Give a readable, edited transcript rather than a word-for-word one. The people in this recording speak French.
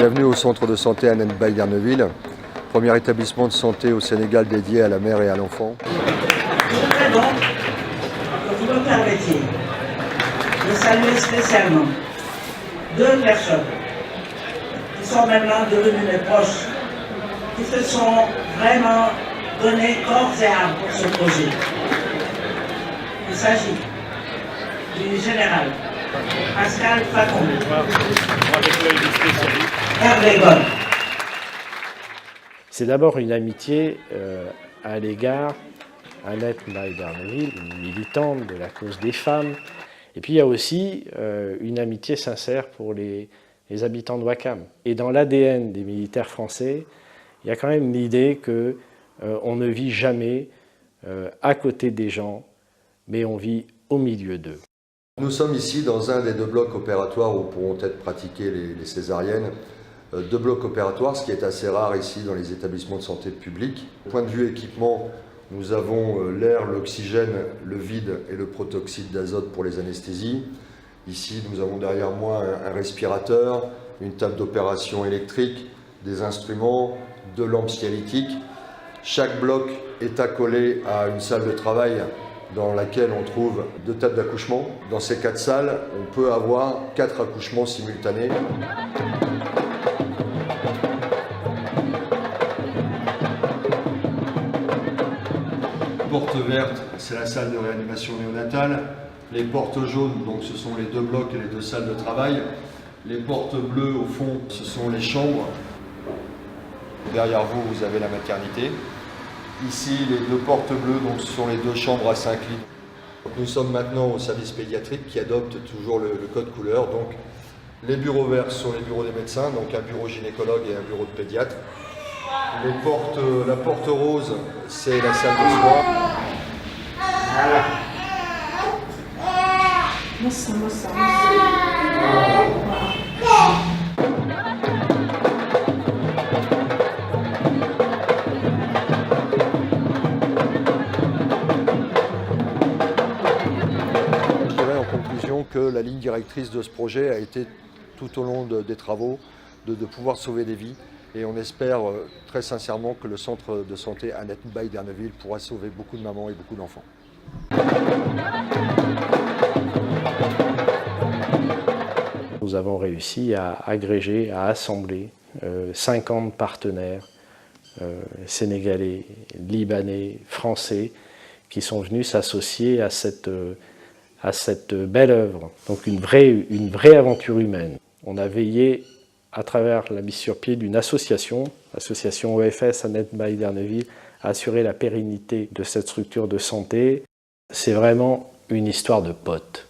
Bienvenue au centre de santé Annette Baye-Derneville, premier établissement de santé au Sénégal dédié à la mère et à l'enfant. Je voudrais donc que vous me permettiez de saluer spécialement deux personnes qui sont maintenant devenues mes proches, qui se sont vraiment donné corps et âme pour ce projet. Il s'agit du général Pascal Fakonde, Hervé Gold. C'est d'abord une amitié à l'égard d'Annette Baye-Derneville, une militante de la cause des femmes. Et puis il y a aussi une amitié sincère pour les habitants de Ouakam. Et dans l'ADN des militaires français, il y a quand même l'idée qu'on ne vit jamais à côté des gens, mais on vit au milieu d'eux. Nous sommes ici dans un des deux blocs opératoires où pourront être pratiquées les césariennes. Deux blocs opératoires, ce qui est assez rare ici dans les établissements de santé publics. Au point de vue équipement, nous avons l'air, l'oxygène, le vide et le protoxyde d'azote pour les anesthésies. Ici, nous avons derrière moi un respirateur, une table d'opération électrique, des instruments, deux lampes cialytiques. Chaque bloc est accolé à une salle de travail dans laquelle on trouve deux tables d'accouchement. Dans ces 4 salles, on peut avoir 4 accouchements simultanés. Porte verte, c'est la salle de réanimation néonatale. Les portes jaunes, donc ce sont les deux blocs et les deux salles de travail. Les portes bleues, au fond, ce sont les chambres. Derrière vous, vous avez la maternité. Ici, les deux portes bleues, donc ce sont les deux chambres à 5 lits. Nous sommes maintenant au service pédiatrique qui adopte toujours le code couleur. Donc, les bureaux verts sont les bureaux des médecins, donc un bureau gynécologue et un bureau de pédiatre. La porte rose, c'est la salle de soins. Voilà. Je dirais en conclusion que la ligne directrice de ce projet a été tout au long des travaux de pouvoir sauver des vies. Et on espère très sincèrement que le centre de santé Annette Baye-Derneville pourra sauver beaucoup de mamans et beaucoup d'enfants. Nous avons réussi à agréger, à assembler 50 partenaires sénégalais, libanais, français qui sont venus s'associer à cette belle œuvre. Donc une vraie aventure humaine. On a veillé à travers la mise sur pied d'une association OFS Annette Baye-Derneville, à assurer la pérennité de cette structure de santé. C'est vraiment une histoire de potes.